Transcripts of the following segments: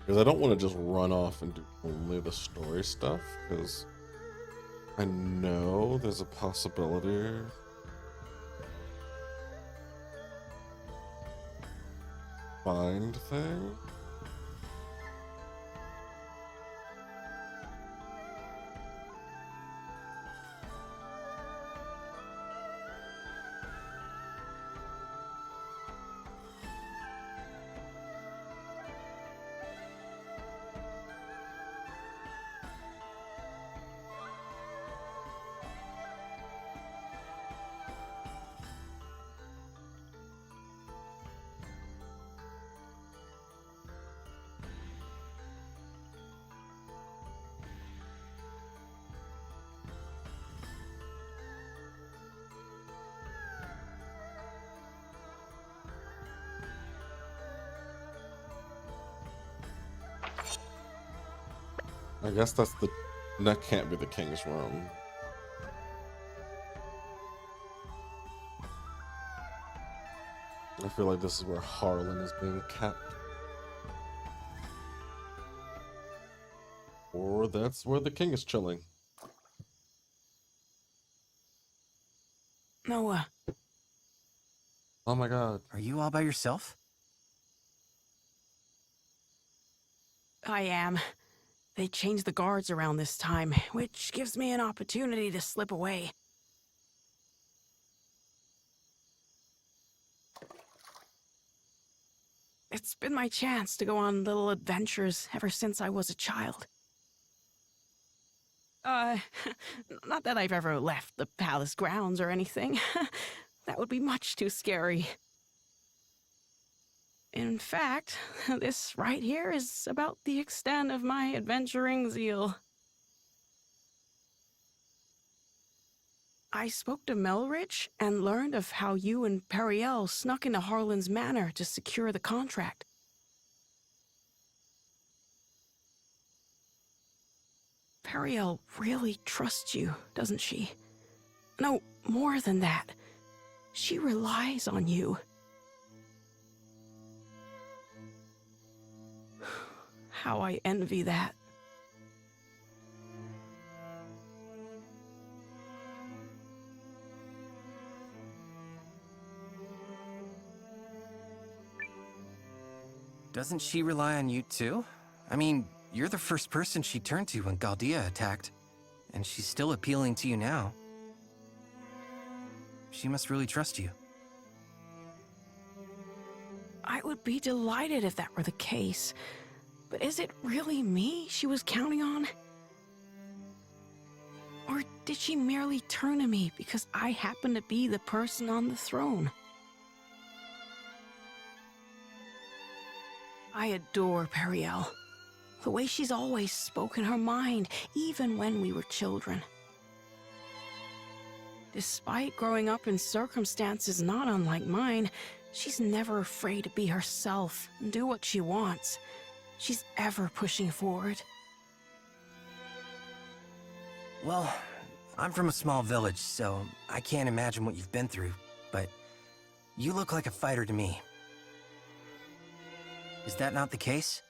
Because I don't want to just run off and do only the story stuff, because I know there's a possibility. Find thing? I guess that can't be the king's room. I feel like this is where Harlan is being kept. Or that's where the king is chilling. Noah. Oh my god. Are you all by yourself? I am. They changed the guards around this time, which gives me an opportunity to slip away. It's been my chance to go on little adventures ever since I was a child. Not that I've ever left the palace grounds or anything. That would be much too scary. In fact, this right here is about the extent of my adventuring zeal. I spoke to Melrich and learned of how you and Periel snuck into Harlan's manor to secure the contract. Periel really trusts you, doesn't she? No, more than that. She relies on you. How I envy that. Doesn't she rely on you too? I mean, you're the first person she turned to when Galdia attacked, and she's still appealing to you now. She must really trust you. I would be delighted if that were the case. But is it really me she was counting on? Or did she merely turn to me because I happen to be the person on the throne? I adore Periel. The way she's always spoken her mind, even when we were children. Despite growing up in circumstances not unlike mine, she's never afraid to be herself and do what she wants. She's ever pushing forward. Well, I'm from a small village, so I can't imagine what you've been through, but you look like a fighter to me. Is that not the case?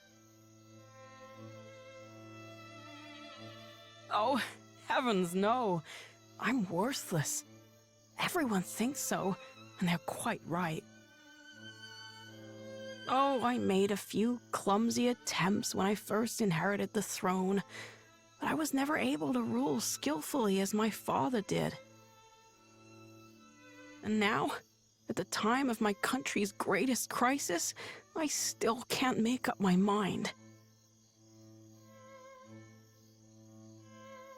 Oh, heavens no. I'm worthless. Everyone thinks so, and they're quite right. Oh, I made a few clumsy attempts when I first inherited the throne, but I was never able to rule skillfully as my father did. And now, at the time of my country's greatest crisis, I still can't make up my mind.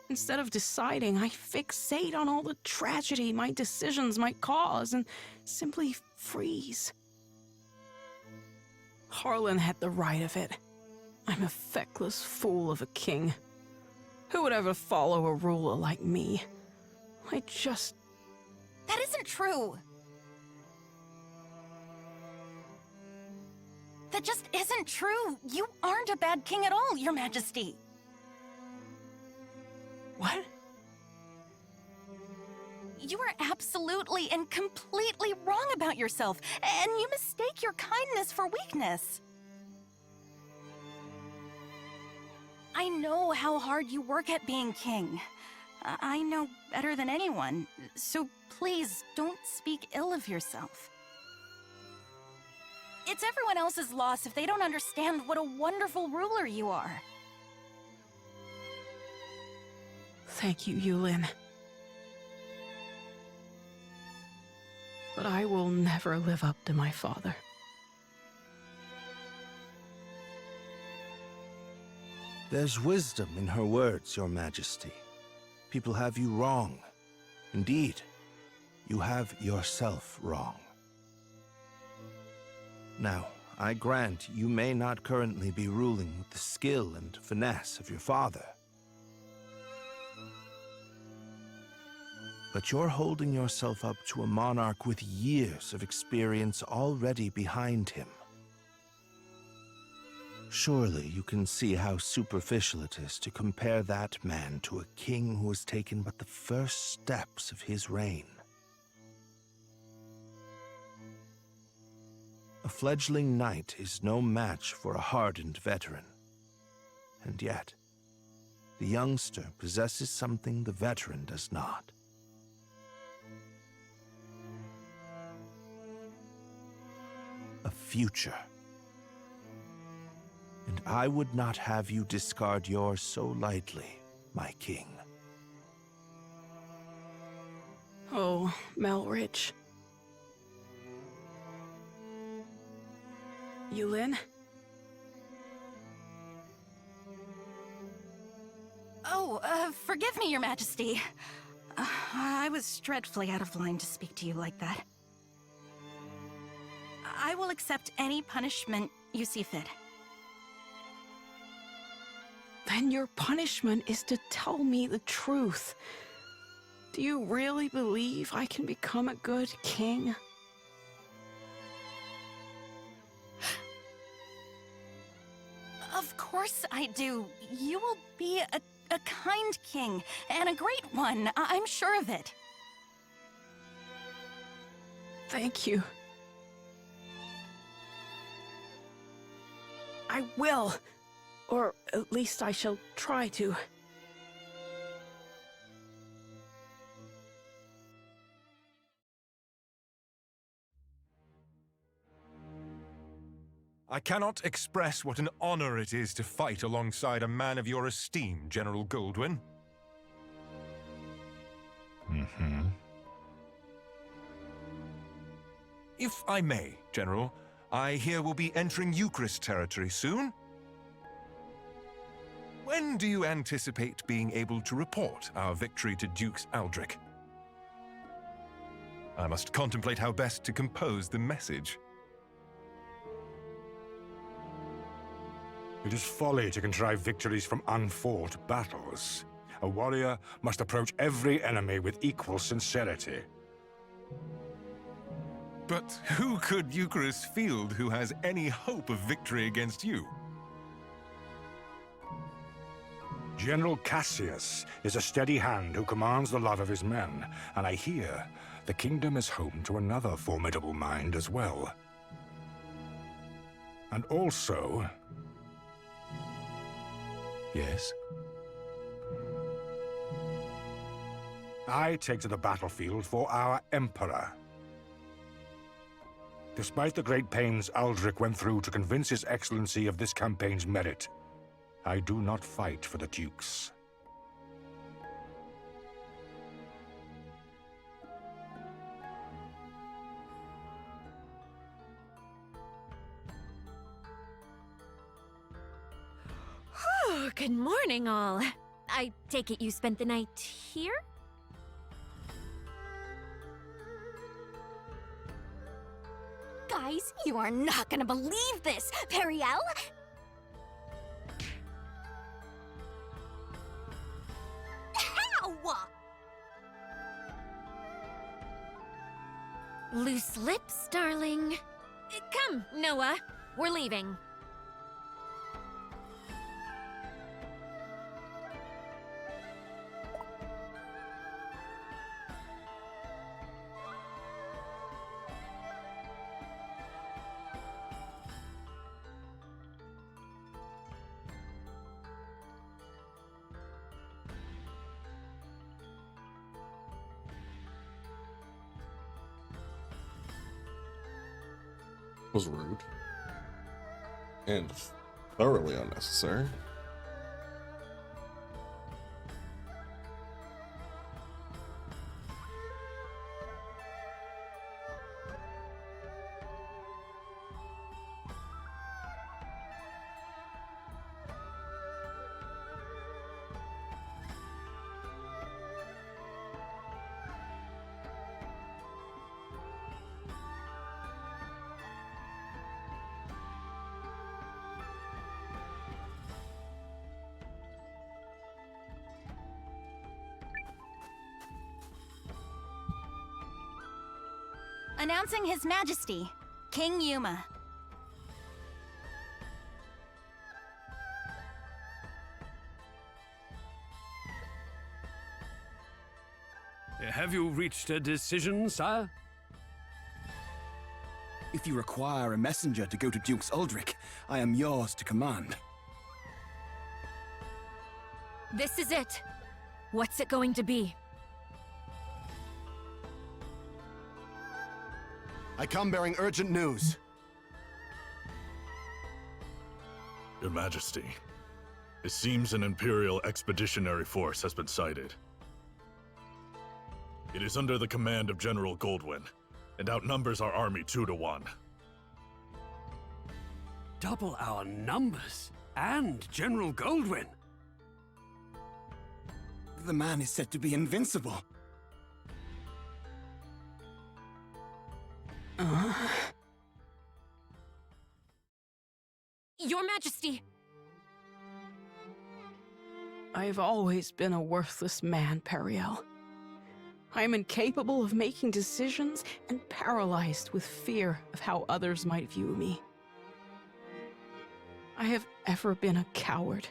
Instead of deciding, I fixate on all the tragedy my decisions might cause and simply freeze. Harlan had the right of it. I'm a feckless fool of a king. Who would ever follow a ruler like me? I just... That isn't true. That just isn't true. You aren't a bad king at all, Your Majesty. What? You are absolutely and completely wrong about yourself, and you mistake your kindness for weakness. I know how hard you work at being king. I know better than anyone, so please don't speak ill of yourself. It's everyone else's loss if they don't understand what a wonderful ruler you are. Thank you, Eiyuden. But I will never live up to my father. There's wisdom in her words, Your Majesty. People have you wrong. Indeed, you have yourself wrong. Now, I grant you may not currently be ruling with the skill and finesse of your father. But you're holding yourself up to a monarch with years of experience already behind him. Surely you can see how superficial it is to compare that man to a king who has taken but the first steps of his reign. A fledgling knight is no match for a hardened veteran. And yet, the youngster possesses something the veteran does not. A future. And I would not have you discard yours so lightly, my king. Oh, Melrich. Eiyuden? Oh, forgive me, Your Majesty. I was dreadfully out of line to speak to you like that. I will accept any punishment you see fit. Then your punishment is to tell me the truth. Do you really believe I can become a good king? Of course I do. You will be a kind king, and a great one. I'm sure of it. Thank you. I will. Or at least I shall try to. I cannot express what an honor it is to fight alongside a man of your esteem, General Goldwyn. If I may, General, I hear we'll be entering Eucharist territory soon. When do you anticipate being able to report our victory to Dukes Aldrich? I must contemplate how best to compose the message. It is folly to contrive victories from unfought battles. A warrior must approach every enemy with equal sincerity. But who could Eucharist field who has any hope of victory against you? General Cassius is a steady hand who commands the love of his men, and I hear the kingdom is home to another formidable mind as well. And also... Yes? I take to the battlefield for our Emperor. Despite the great pains Aldrich went through to convince His Excellency of this campaign's merit, I do not fight for the Dukes. Oh, good morning, all. I take it you spent the night here? Guys, you are not gonna believe this! Periel? How? Loose lips, darling. Come, Noah. We're leaving. was rude and thoroughly unnecessary. Announcing His Majesty, King Yuma. Have you reached a decision, sire? If you require a messenger to go to Duke's Uldric, I am yours to command. This is it. What's it going to be? I come bearing urgent news. Your Majesty, it seems an Imperial Expeditionary Force has been sighted. It is under the command of General Goldwyn, and outnumbers our army 2 to 1. Double our numbers, and General Goldwyn. The man is said to be invincible. Your Majesty! I've always been a worthless man, Periel. I am incapable of making decisions and paralyzed with fear of how others might view me. I have ever been a coward.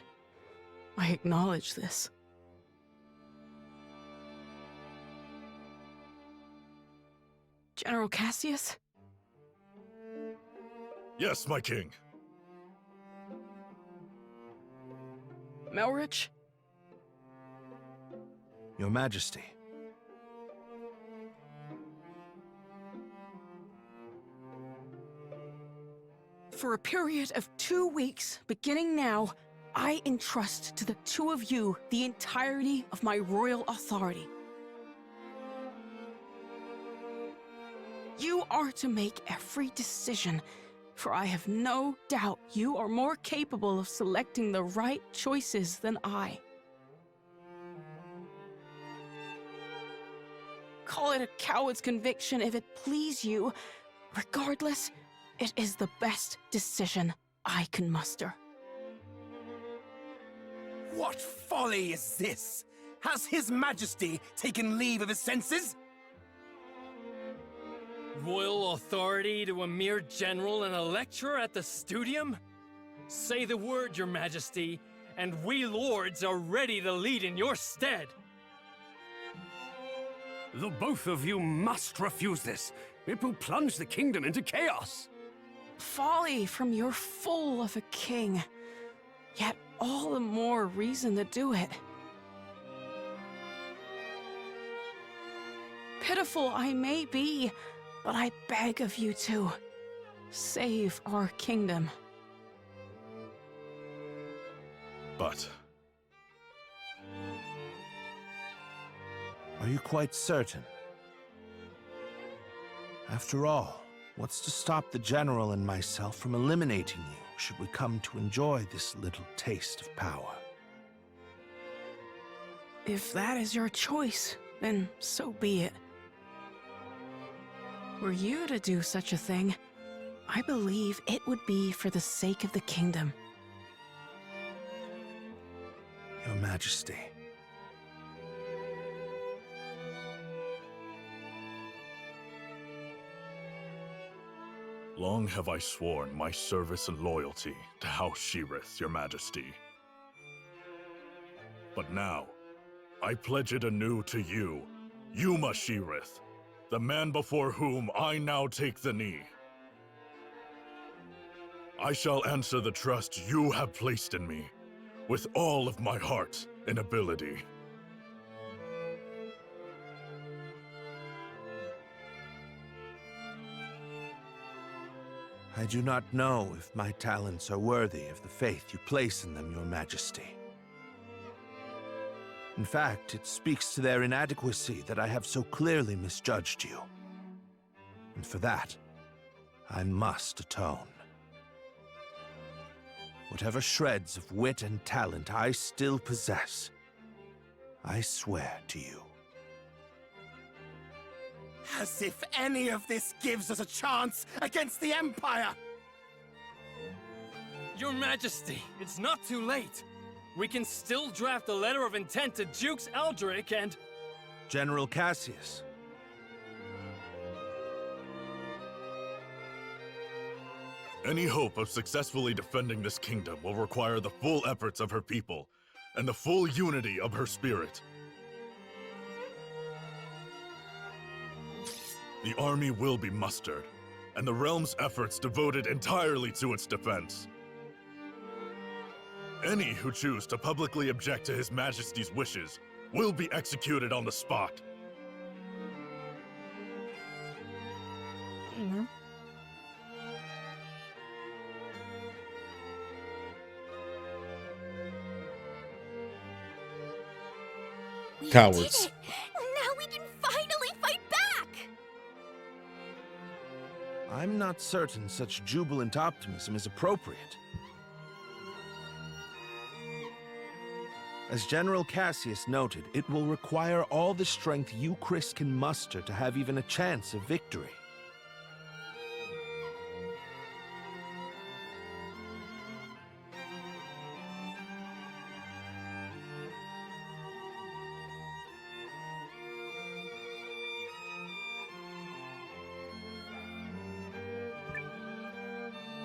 I acknowledge this. General Cassius? Yes, my king. Melrich? Your Majesty. For a period of 2 weeks, beginning now, I entrust to the 2 of you the entirety of my royal authority. You are to make every decision, for I have no doubt you are more capable of selecting the right choices than I. Call it a coward's conviction if it please you. Regardless, it is the best decision I can muster. What folly is this? Has His Majesty taken leave of his senses? Royal authority to a mere general and a lecturer at the studium? Say the word, Your Majesty, and we lords are ready to lead in your stead. The both of you must refuse this. It will plunge the kingdom into chaos. Folly from your fool of a king. Yet all the more reason to do it. Pitiful I may be, but I beg of you to save our kingdom. But Are you quite certain? After all, what's to stop the General and myself from eliminating you should we come to enjoy this little taste of power? If that is your choice, then so be it. Were you to do such a thing, I believe it would be for the sake of the kingdom. Your Majesty. long have I sworn my service and loyalty to House Sheerith, Your Majesty. But now, I pledge it anew to you, Yuma Sheerith, the man before whom I now take the knee. I shall answer the trust you have placed in me, with all of my heart and ability. I do not know if my talents are worthy of the faith you place in them, Your Majesty. In fact, it speaks to their inadequacy that I have so clearly misjudged you. And for that, I must atone. Whatever shreds of wit and talent I still possess, I swear to you. As if any of this gives us a chance against the Empire! Your Majesty, it's not too late. We can still draft a letter of intent to Dukes Aldrich and... General Cassius. Any hope of successfully defending this kingdom will require the full efforts of her people and the full unity of her spirit. The army will be mustered, and the realm's efforts devoted entirely to its defense. Any who choose to publicly object to His Majesty's wishes will be executed on the spot. Cowards. Did it. Now we can finally fight back! I'm not certain such jubilant optimism is appropriate. As General Cassius noted, it will require all the strength you, Chris, can muster to have even a chance of victory.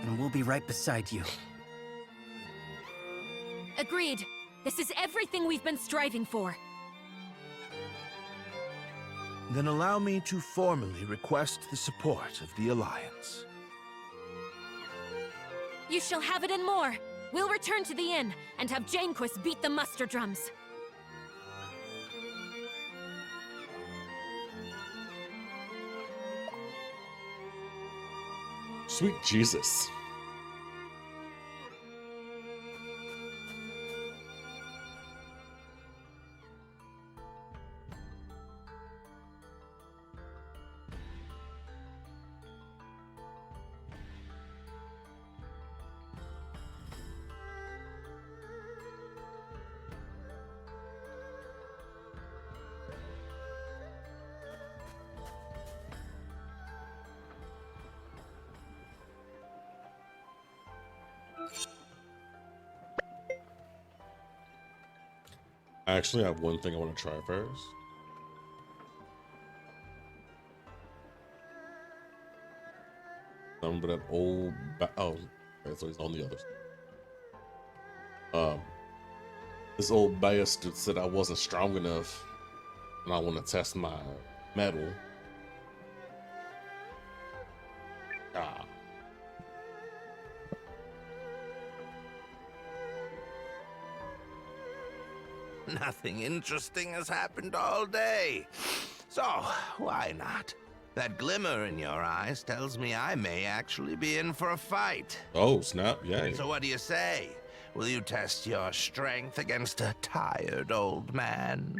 And we'll be right beside you. Agreed. This is everything we've been striving for. Then allow me to formally request the support of the Alliance. You shall have it and more. We'll return to the inn and have Janequist beat the muster drums. Sweet Jesus. I actually have one thing I want to try first. But that old okay, so he's on the other side. This old bastard said I wasn't strong enough, and I want to test my metal. Ah. Nothing interesting has happened all day. So, why not? That glimmer in your eyes tells me I may actually be in for a fight. Oh, snap, yeah. So what do you say? Will you test your strength against a tired old man?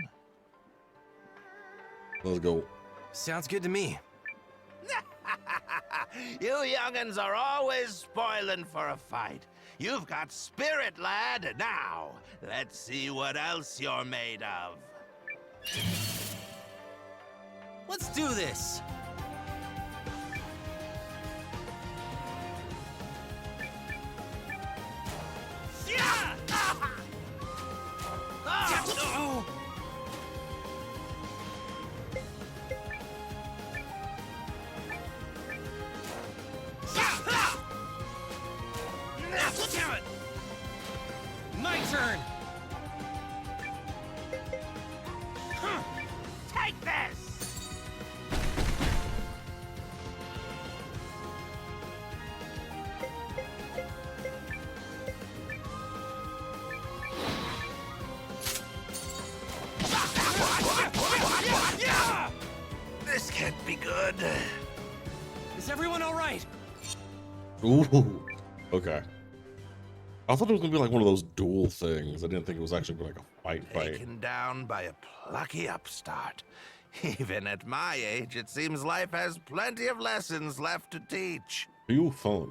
Let's go. Sounds good to me. You young'uns are always spoiling for a fight. You've got spirit, lad. Now, let's see what else you're made of. Let's do this! Yeah! Oh! Damn it! My turn! Take this! This can't be good. Is everyone all right? Ooh. Okay. I thought it was gonna be like one of those duel things. I didn't think it was actually gonna be like a fight. Taken down by a plucky upstart. Even at my age, it seems life has plenty of lessons left to teach. You fun.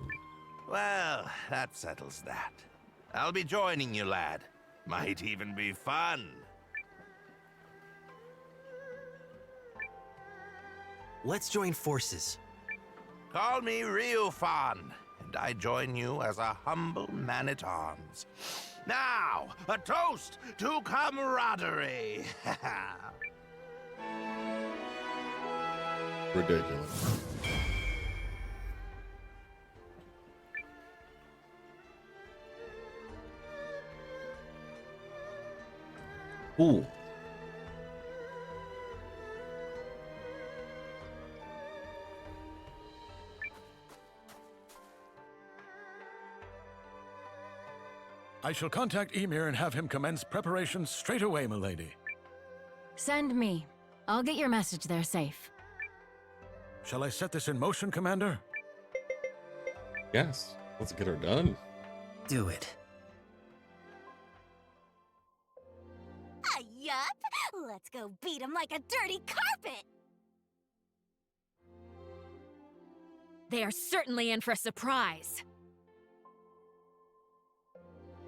Well, that settles that. I'll be joining you, lad. Might even be fun. Let's join forces. Call me Ryufan, and I join you as a humble man-at-arms. Now, a toast to camaraderie. Ridiculous. Ooh. I shall contact Emir and have him commence preparations straight away, milady. Send me. I'll get your message there safe. Shall I set this in motion, Commander? Yes. Let's get her done. Do it. Yup. Let's go beat him like a dirty carpet. They are certainly in for a surprise.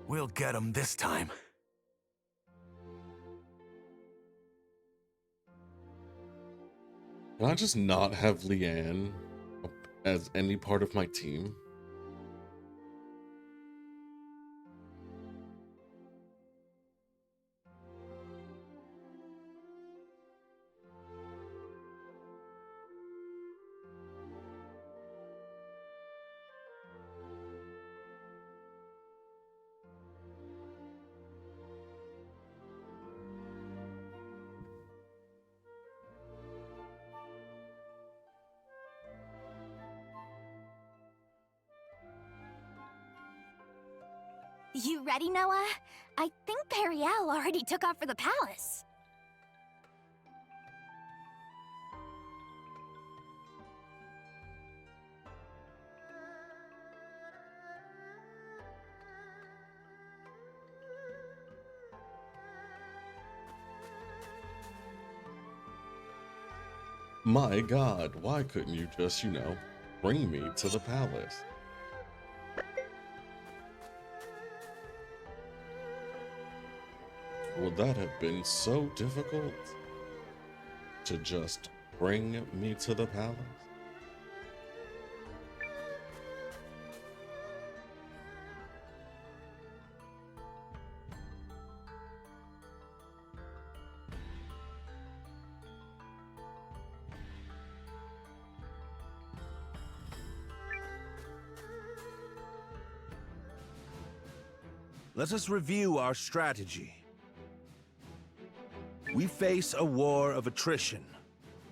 We'll get him this time. Can I just not have Leanne as any part of my team? You ready, Noah? I think Periel already took off for the palace. My God, why couldn't you just, bring me to the palace? Would that have been so difficult to just bring me to the palace? Let us review our strategy. We face a war of attrition.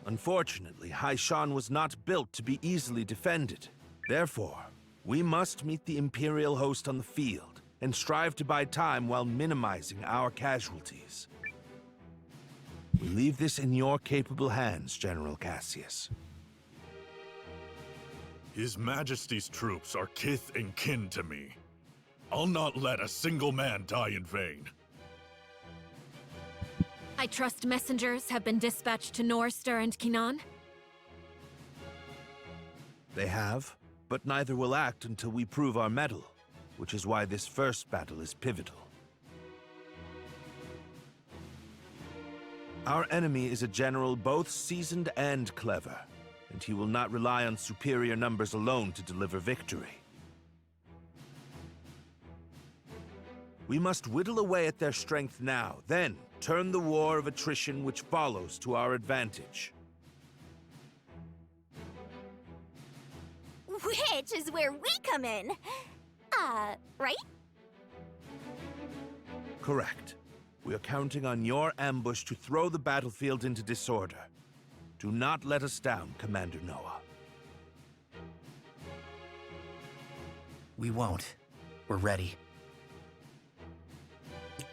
Unfortunately, Haishan was not built to be easily defended. Therefore, we must meet the Imperial host on the field and strive to buy time while minimizing our casualties. We leave this in your capable hands, General Cassius. His Majesty's troops are kith and kin to me. I'll not let a single man die in vain. I trust messengers have been dispatched to Norster and Kinan? They have, but neither will act until we prove our mettle, which is why this first battle is pivotal. Our enemy is a general both seasoned and clever, and he will not rely on superior numbers alone to deliver victory. We must whittle away at their strength now, then turn the war of attrition which follows to our advantage. Which is where we come in. Right? Correct. We are counting on your ambush to throw the battlefield into disorder. Do not let us down, Commander Noah. We won't. We're ready.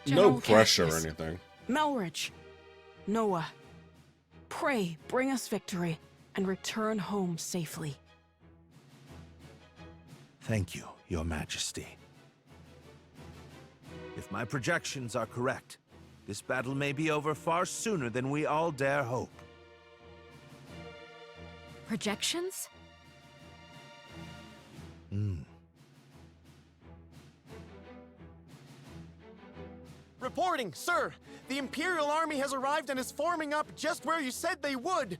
General No pressure or Cassius, anything. Melridge, Noah, pray bring us victory and return home safely. Thank you, Your Majesty. If my projections are correct, this battle may be over far sooner than we all dare hope. Projections? Reporting, sir! The Imperial Army has arrived and is forming up just where you said they would!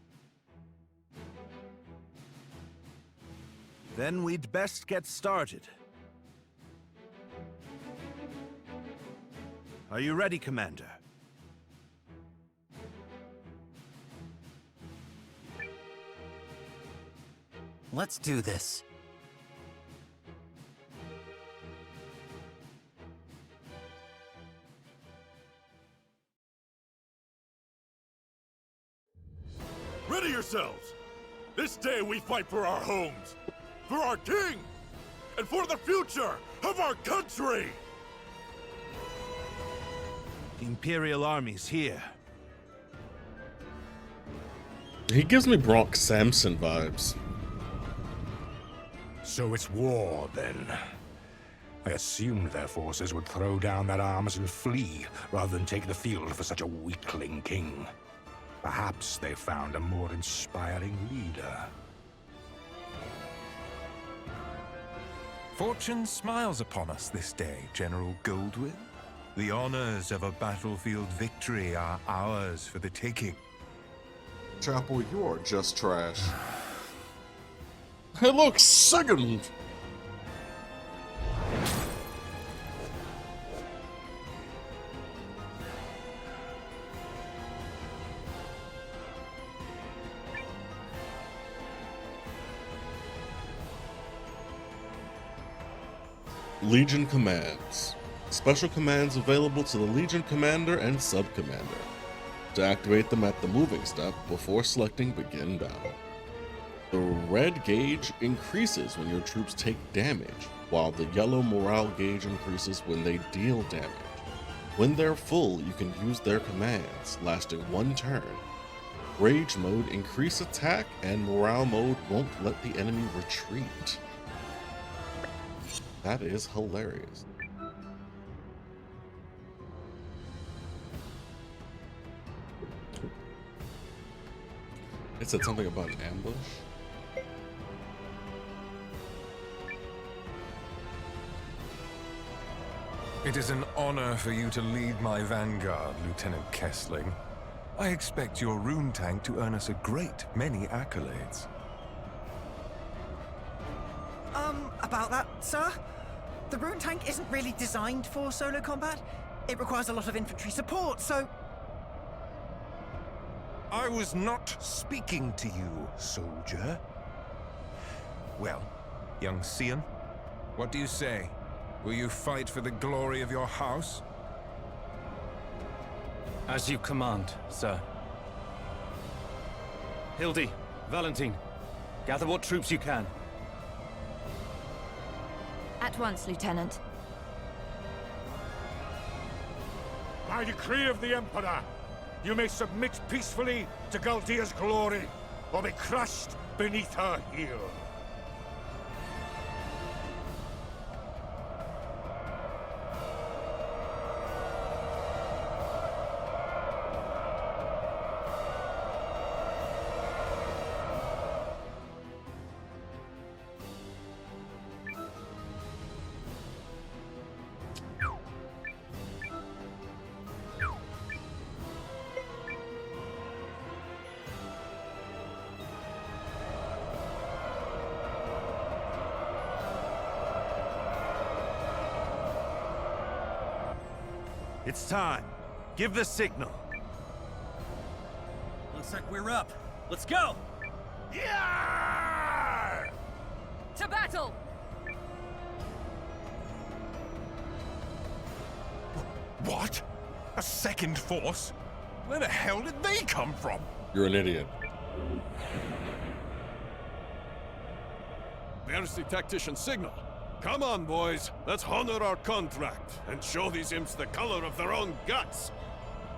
Then we'd best get started. Are you ready, Commander? Let's do this. Ready yourselves! This day we fight for our homes, for our king, and for the future of our country! The Imperial Army's here. He gives me Brock Samson vibes. So it's war, then. I assumed their forces would throw down their arms and flee, rather than take the field for such a weakling king. Perhaps they found a more inspiring leader. Fortune smiles upon us this day, General Goldwyn. The honors of a battlefield victory are ours for the taking. Chapel, you are just trash. Hey, look, second! Legion Commands. Special commands available to the Legion Commander and Sub-Commander. To activate them at the moving step before selecting Begin Battle. The red gauge increases when your troops take damage, while the yellow morale gauge increases when they deal damage. When they're full, you can use their commands, lasting 1 turn. Rage mode increase attack, and morale mode won't let the enemy retreat. That is hilarious. It said something about an ambush. It is an honor for you to lead my vanguard, Lieutenant Kessling. I expect your rune tank to earn us a great many accolades. About that, sir? The rune tank isn't really designed for solo combat. It requires a lot of infantry support, so... I was not speaking to you, soldier. Well, young Sion, what do you say? Will you fight for the glory of your house? As you command, sir. Hildy, Valentine, gather what troops you can. At once, Lieutenant. By decree of the Emperor, you may submit peacefully to Galdia's glory, or be crushed beneath her heel. It's time. Give the signal. Looks like we're up. Let's go! Yeah! To battle! What? A second force? Where the hell did they come from? You're an idiot. There's the tactician signal. Come on, boys. Let's honor our contract and show these imps the color of their own guts.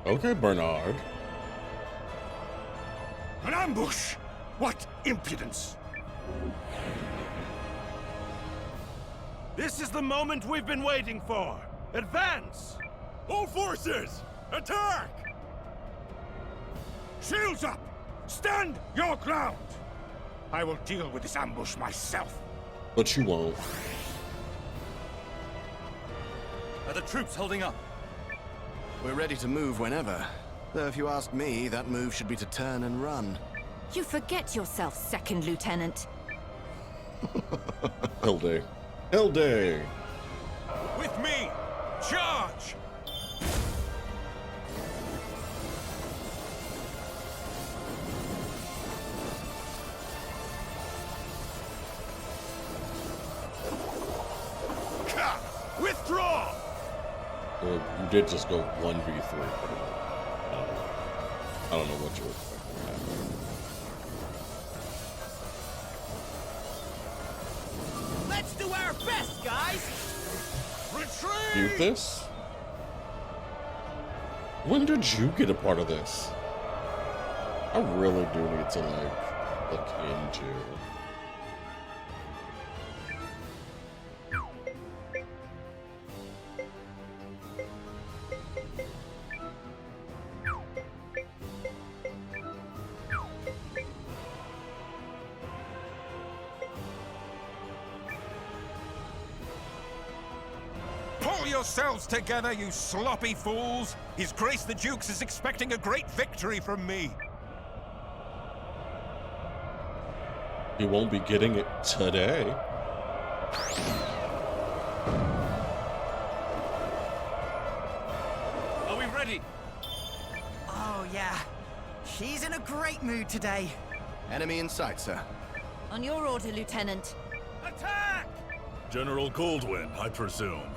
Okay, Bernard. An ambush! What impudence! This is the moment we've been waiting for! Advance! All forces! Attack! Shields up! Stand your ground! I will deal with this ambush myself. But you won't. Are the troops holding up? We're ready to move whenever. Though if you ask me, that move should be to turn and run. You forget yourself, Second Lieutenant. Hilde. Hilde! With me! Charge! Withdraw! Well, you did just go 1v3. I don't know what you were expecting. Let's do our best, guys! Retreat! You this? When did you get a part of this? I really do need to, like, look into. Pull yourselves together, you sloppy fools! His Grace the Dukes is expecting a great victory from me! He won't be getting it today. Are we ready? Oh, yeah. She's in a great mood today. Enemy in sight, sir. On your order, Lieutenant. Attack! General Goldwyn, I presume.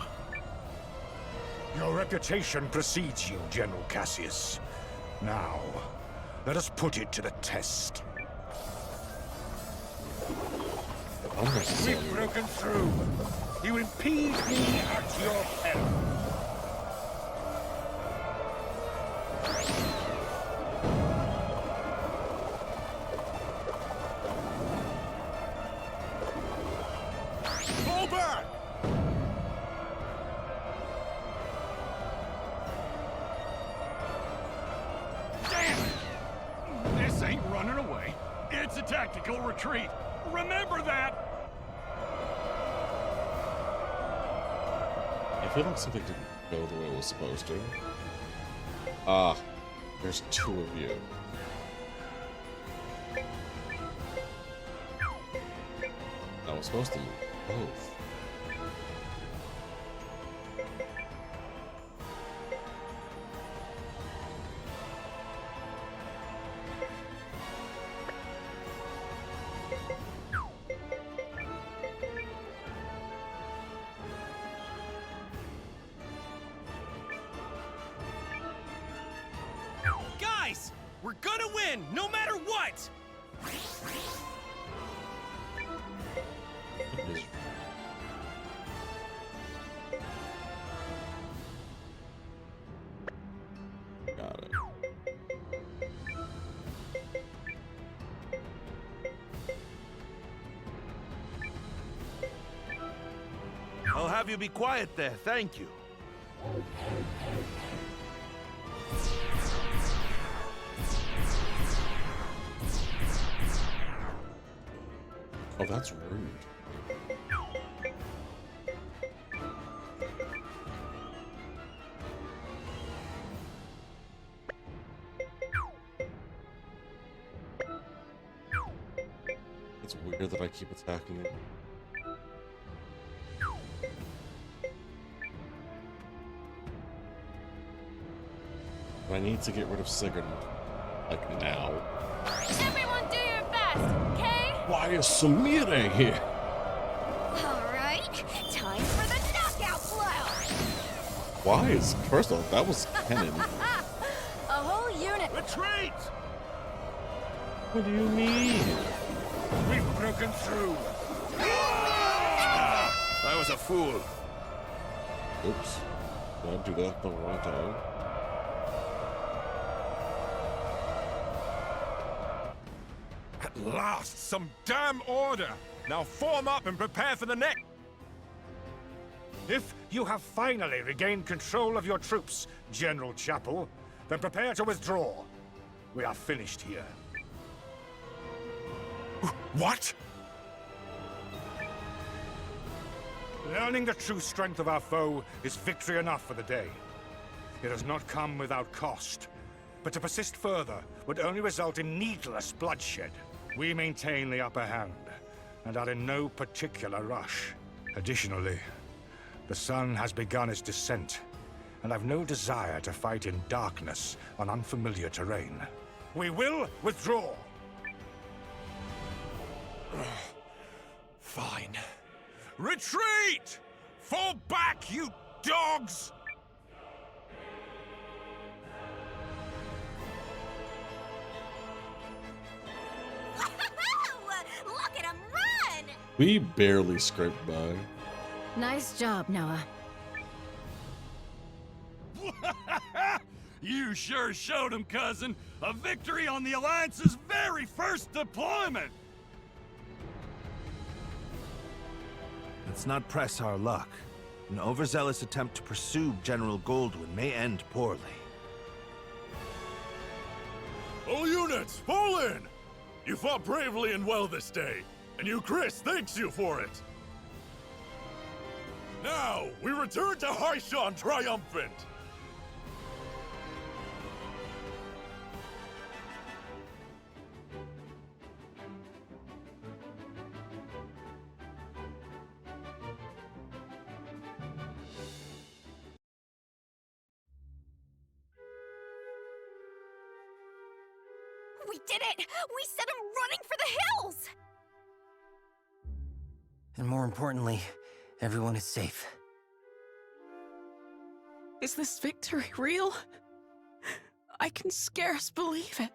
Your reputation precedes you, General Cassius. Now, let us put it to the test. We've broken through. You impede me at your peril. Fall back! Damn it! This ain't running away. It's a tactical retreat. Remember that! I feel like something didn't go the way it was supposed to. Ah, there's two of you. I was supposed to move both. Guys! We're gonna win, no matter what! Got it. I'll have you be quiet there, thank you. Oh, that's rude. It's weird that I keep attacking it. But I need to get rid of Sigurd, like now. Everyone do your best, okay? Why is Samira here? Alright, time for the knockout blow! Why is, first off, that was Kennen. A whole unit. Retreat! What do you mean? We've broken through. I was a fool. Oops. Did I do that at the wrong time? At last, some damn order! Now form up and prepare for the next. If you have finally regained control of your troops, General Chapel, then prepare to withdraw. We are finished here. What? Learning the true strength of our foe is victory enough for the day. It has not come without cost, but to persist further would only result in needless bloodshed. We maintain the upper hand, and are in no particular rush. Additionally, the sun has begun its descent, and I've no desire to fight in darkness on unfamiliar terrain. We will withdraw! Fine. Retreat! Fall back, you dogs! Look at him run! We barely scraped by. Nice job, Noah. You sure showed him, cousin. A victory on the Alliance's very first deployment! Let's not press our luck. An overzealous attempt to pursue General Goldwyn may end poorly. All units, fall in! You fought bravely and well this day, and you, Chris, thanks you for it! Now, we return to Haishan triumphant! We did it! We sent him running for the hills! And more importantly, everyone is safe. Is this victory real? I can scarce believe it.